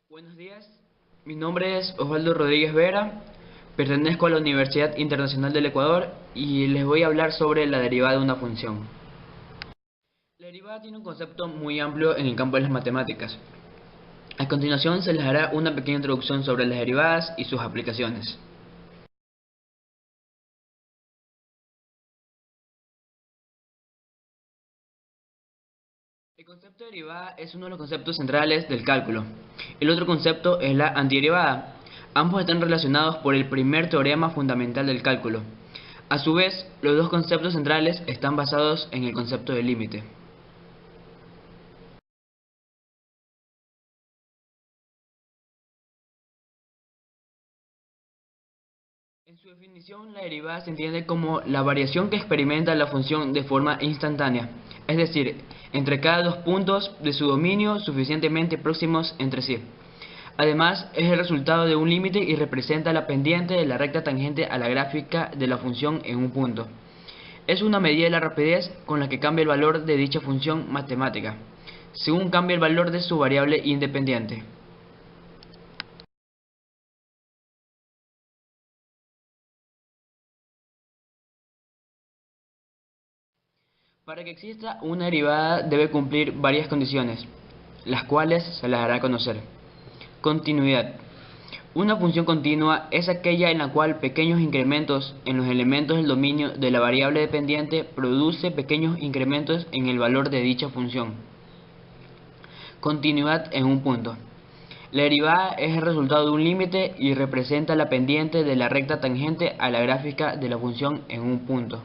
Buenos días, mi nombre es Osvaldo Rodríguez Vera, pertenezco a la Universidad Internacional del Ecuador y les voy a hablar sobre la derivada de una función. La derivada tiene un concepto muy amplio en el campo de las matemáticas. A continuación se les hará una pequeña introducción sobre las derivadas y sus aplicaciones. El concepto de derivada es uno de los conceptos centrales del cálculo. El otro concepto es la antiderivada. Ambos están relacionados por el primer teorema fundamental del cálculo. A su vez, los dos conceptos centrales están basados en el concepto de límite. En su definición, la derivada se entiende como la variación que experimenta la función de forma instantánea, es decir, entre cada dos puntos de su dominio suficientemente próximos entre sí. Además, es el resultado de un límite y representa la pendiente de la recta tangente a la gráfica de la función en un punto. Es una medida de la rapidez con la que cambia el valor de dicha función matemática, según cambia el valor de su variable independiente. Para que exista una derivada debe cumplir varias condiciones, las cuales se las hará conocer. Continuidad. Una función continua es aquella en la cual pequeños incrementos en los elementos del dominio de la variable dependiente produce pequeños incrementos en el valor de dicha función. Continuidad en un punto. La derivada es el resultado de un límite y representa la pendiente de la recta tangente a la gráfica de la función en un punto.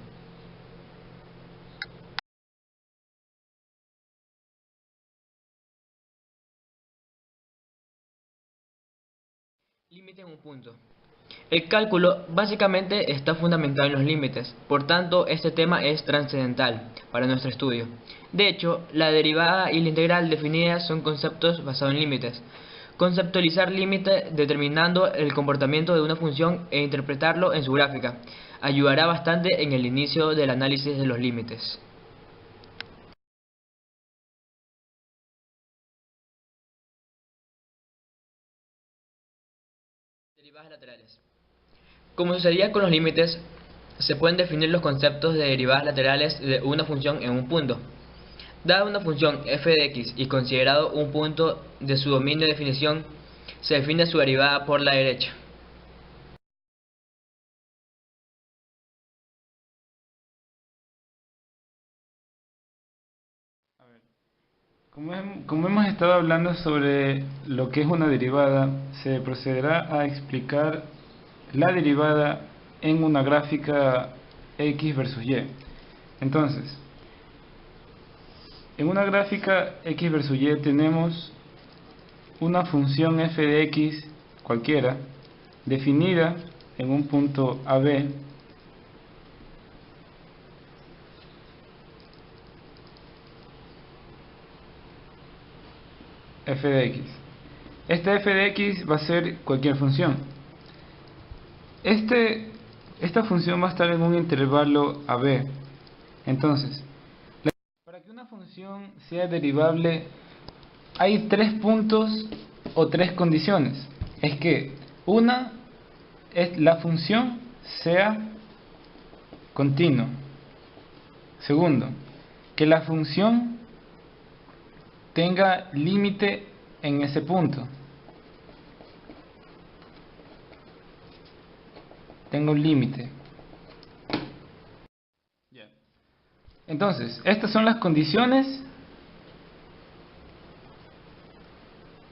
Límite en un punto. El cálculo básicamente está fundamentado en los límites, por tanto este tema es trascendental para nuestro estudio. De hecho, la derivada y la integral definidas son conceptos basados en límites. Conceptualizar límite determinando el comportamiento de una función e interpretarlo en su gráfica ayudará bastante en el inicio del análisis de los límites. Derivadas laterales. Como sucedía con los límites, se pueden definir los conceptos de derivadas laterales de una función en un punto. Dada una función f de x y considerado un punto de su dominio de definición, se define su derivada por la derecha. Como hemos estado hablando sobre lo que es una derivada, se procederá a explicar la derivada en una gráfica x versus y. Entonces, en una gráfica x versus y tenemos una función f de x cualquiera definida en un punto AB f de x. Esta f de x va a ser cualquier función. Esta función va a estar en un intervalo AB. Entonces, para que una función sea derivable, hay tres puntos o tres condiciones. Es que una es la función sea continua. Segundo, que la función tenga límite en ese punto. Tenga un límite. Entonces, estas son las condiciones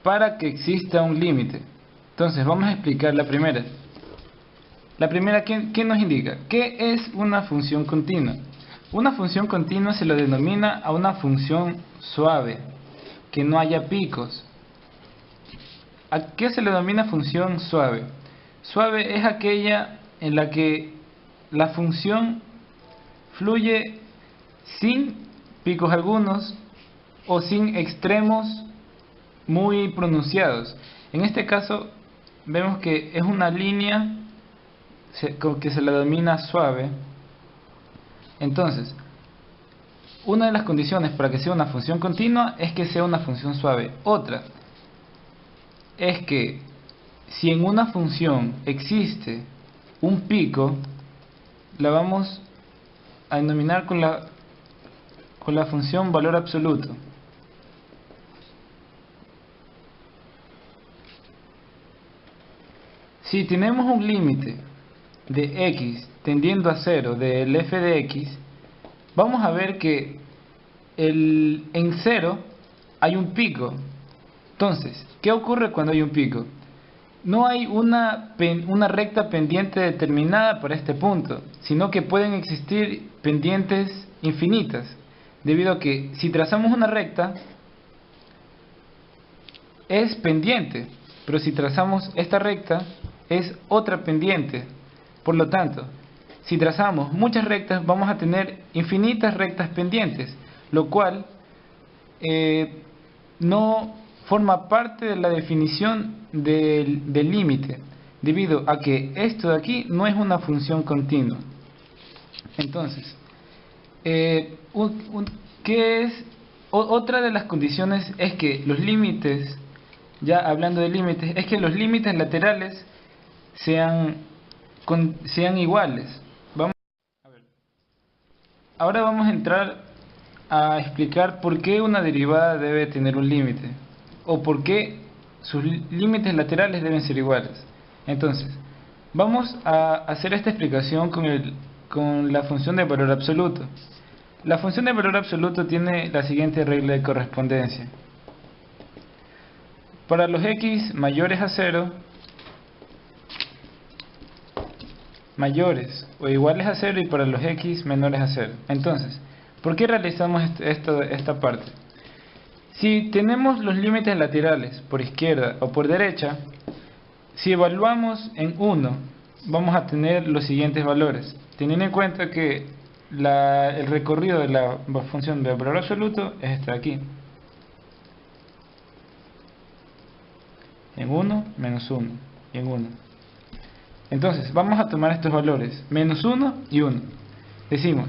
para que exista un límite. Entonces, vamos a explicar la primera. La primera, ¿qué nos indica? ¿Qué es una función continua? Una función continua se lo denomina a una función suave, que no haya picos. ¿A qué se le denomina función suave? Suave es aquella en la que la función fluye sin picos algunos o sin extremos muy pronunciados. En este caso vemos que es una línea que se la denomina suave. Entonces, una de las condiciones para que sea una función continua es que sea una función suave. Otra es que si en una función existe un pico, la vamos a denominar con la función valor absoluto. Si tenemos un límite de x tendiendo a 0 del f de x, vamos a ver que en 0 hay un pico. Entonces, ¿qué ocurre cuando hay un pico? No hay una recta pendiente determinada por este punto, sino que pueden existir pendientes infinitas, debido a que si trazamos una recta es pendiente, pero si trazamos esta recta es otra pendiente. Por lo tanto, si trazamos muchas rectas vamos a tener infinitas rectas pendientes, lo cual no forma parte de la definición del límite, debido a que esto de aquí no es una función continua. Entonces, ¿qué es? Otra de las condiciones es que los límites, ya hablando de límites, es que los límites laterales sean iguales. Ahora vamos a entrar a explicar por qué una derivada debe tener un límite, o por qué sus límites laterales deben ser iguales. Entonces, vamos a hacer esta explicación con la función de valor absoluto. La función de valor absoluto tiene la siguiente regla de correspondencia. Para los x mayores a 0, mayores o iguales a 0, y para los x menores a 0. Entonces, ¿por qué realizamos esta parte? Si tenemos los límites laterales por izquierda o por derecha, si evaluamos en 1, vamos a tener los siguientes valores, teniendo en cuenta que el recorrido de la función de valor absoluto es esta de aquí. En 1, menos 1, y en 1. Entonces, vamos a tomar estos valores, menos 1 y 1. Decimos,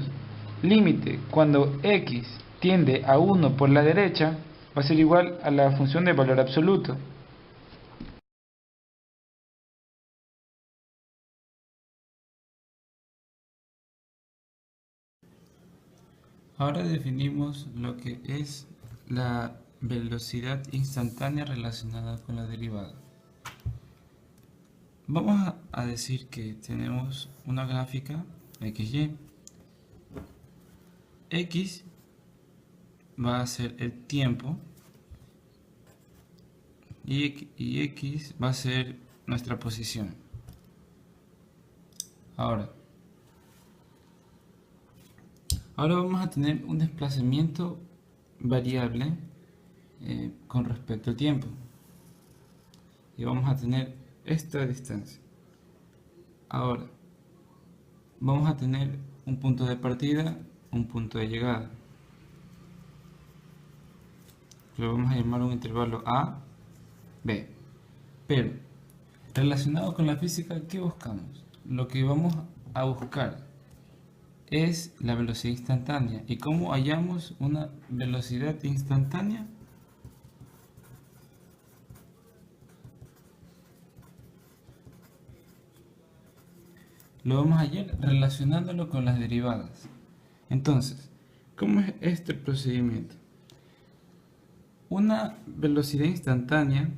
límite cuando x tiende a 1 por la derecha va a ser igual a la función de valor absoluto. Ahora definimos lo que es la velocidad instantánea relacionada con la derivada. Vamos a decir que tenemos una gráfica XY. X va a ser el tiempo y X va a ser nuestra posición. Ahora vamos a tener un desplazamiento variable con respecto al tiempo, y vamos a tener esta distancia. Ahora vamos a tener un punto de partida, un punto de llegada. Lo vamos a llamar un intervalo A, B. Pero relacionado con la física, ¿qué buscamos? Lo que vamos a buscar es la velocidad instantánea. ¿Y cómo hallamos una velocidad instantánea? Lo vamos a hallar relacionándolo con las derivadas. Entonces, ¿cómo es este procedimiento? Una velocidad instantánea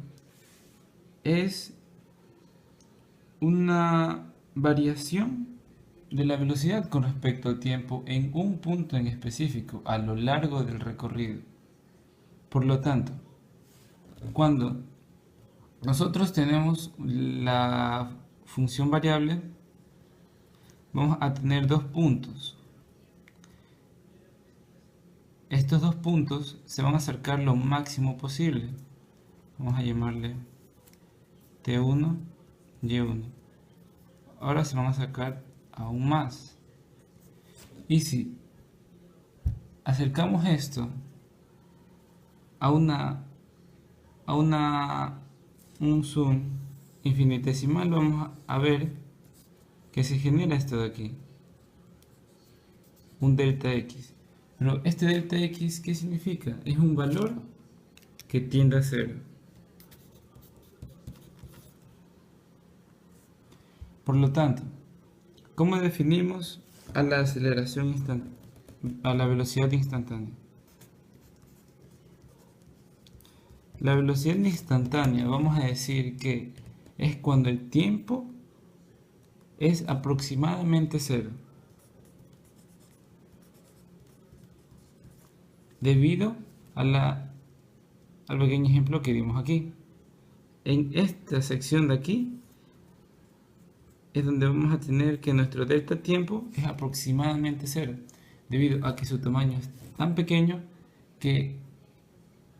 es una variación de la velocidad con respecto al tiempo en un punto en específico a lo largo del recorrido. Por lo tanto, cuando nosotros tenemos la función variable, vamos a tener dos puntos. Estos dos puntos se van a acercar lo máximo posible. Vamos a llamarle T1, Y1. Ahora se van a acercar aún más. Y si acercamos esto a un zoom infinitesimal, vamos a ver que se genera esto de aquí, un delta x. Pero este delta x, ¿qué significa? Es un valor que tiende a 0. Por lo tanto, ¿cómo definimos a la aceleración a la velocidad instantánea? La velocidad instantánea, vamos a decir que es cuando el tiempo es aproximadamente cero, debido al pequeño ejemplo que vimos aquí. En esta sección de aquí es donde vamos a tener que nuestro delta tiempo es aproximadamente cero, debido a que su tamaño es tan pequeño que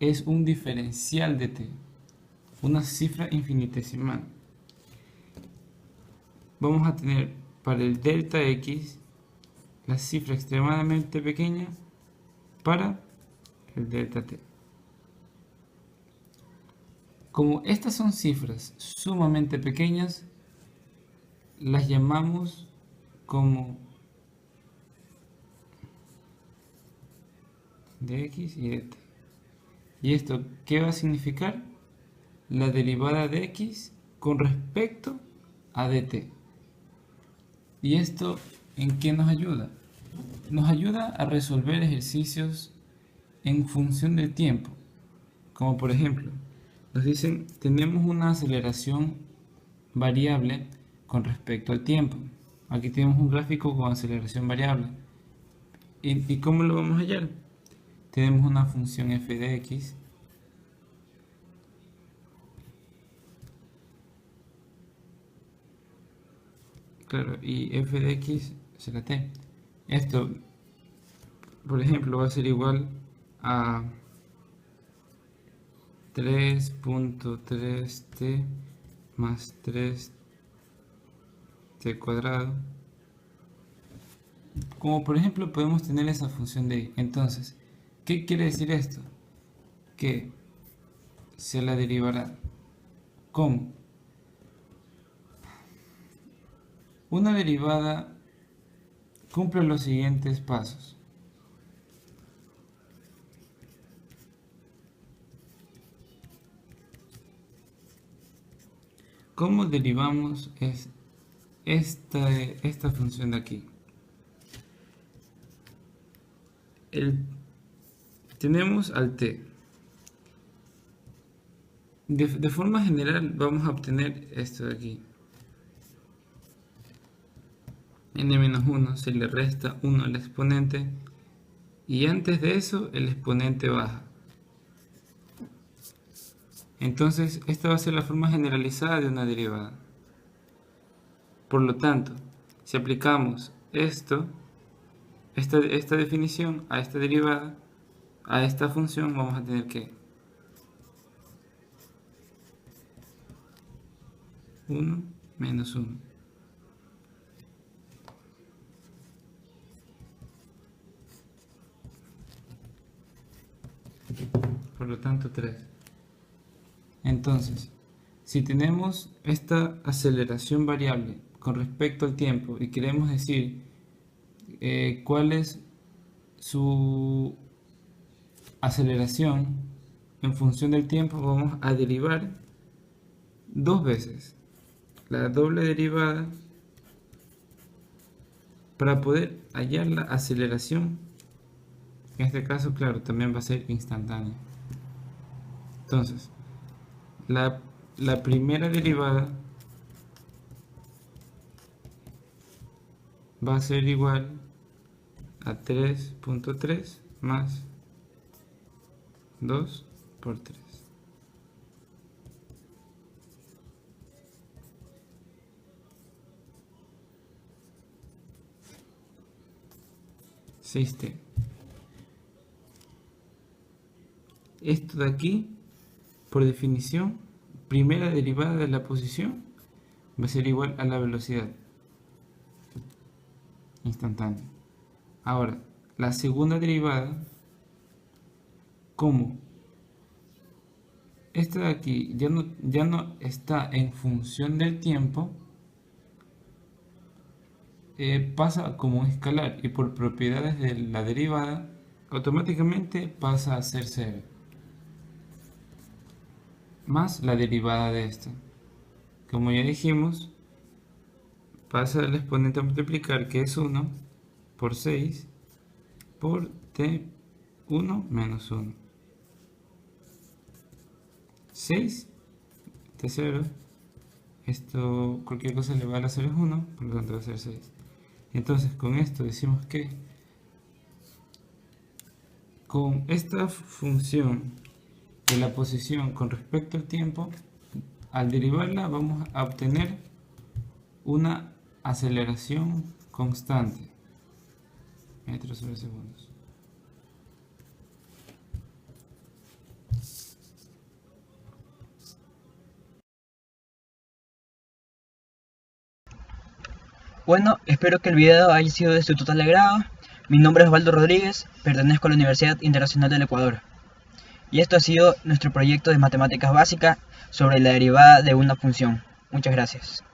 es un diferencial de t, una cifra infinitesimal. Vamos a tener para el delta x la cifra extremadamente pequeña para el delta t. Como estas son cifras sumamente pequeñas, las llamamos como de x y de t. ¿Y esto qué va a significar? La derivada de x con respecto a dt. ¿Y esto en qué nos ayuda? Nos ayuda a resolver ejercicios en función del tiempo. Como por ejemplo, nos dicen, tenemos una aceleración variable con respecto al tiempo. Aquí tenemos un gráfico con aceleración variable. ¿Y cómo lo vamos a hallar? Tenemos una función f de x claro, y f de x será t. Esto, por ejemplo, va a ser igual a 3.3t más 3t cuadrado. Como por ejemplo podemos tener esa función de y. Entonces, ¿qué quiere decir esto? Que se la derivará. ¿Cómo? Una derivada cumple los siguientes pasos. ¿Cómo derivamos esta función de aquí? Tenemos al t. De forma general vamos a obtener esto de aquí. n-1 se le resta 1 al exponente y antes de eso el exponente baja. Entonces esta va a ser la forma generalizada de una derivada. Por lo tanto, si aplicamos esta definición a esta derivada, a esta función, vamos a tener que 1 menos 1. Por lo tanto 3. Entonces, si tenemos esta aceleración variable con respecto al tiempo y queremos decir cuál es su aceleración en función del tiempo, vamos a derivar dos veces la doble derivada para poder hallar la aceleración. En este caso, claro, también va a ser instantánea. Entonces, la primera derivada va a ser igual a 3.3 más 2 por 3. Esto de aquí, por definición, primera derivada de la posición va a ser igual a la velocidad instantánea. Ahora, la segunda derivada, como esta de aquí ya no está en función del tiempo, pasa como un escalar y por propiedades de la derivada automáticamente pasa a ser 0 más la derivada de esta. Como ya dijimos, pasa el exponente a multiplicar, que es 1, por 6, por t1 menos 1. 6, t0, esto, cualquier cosa elevada a 0 es 1, por lo tanto va a ser 6. Entonces con esto decimos que con esta función de la posición con respecto al tiempo, al derivarla vamos a obtener una aceleración constante, metros sobre segundos. Bueno, espero que el video haya sido de su total agrado. Mi nombre es Osvaldo Rodríguez, pertenezco a la Universidad Internacional del Ecuador. Y esto ha sido nuestro proyecto de matemáticas básicas sobre la derivada de una función. Muchas gracias.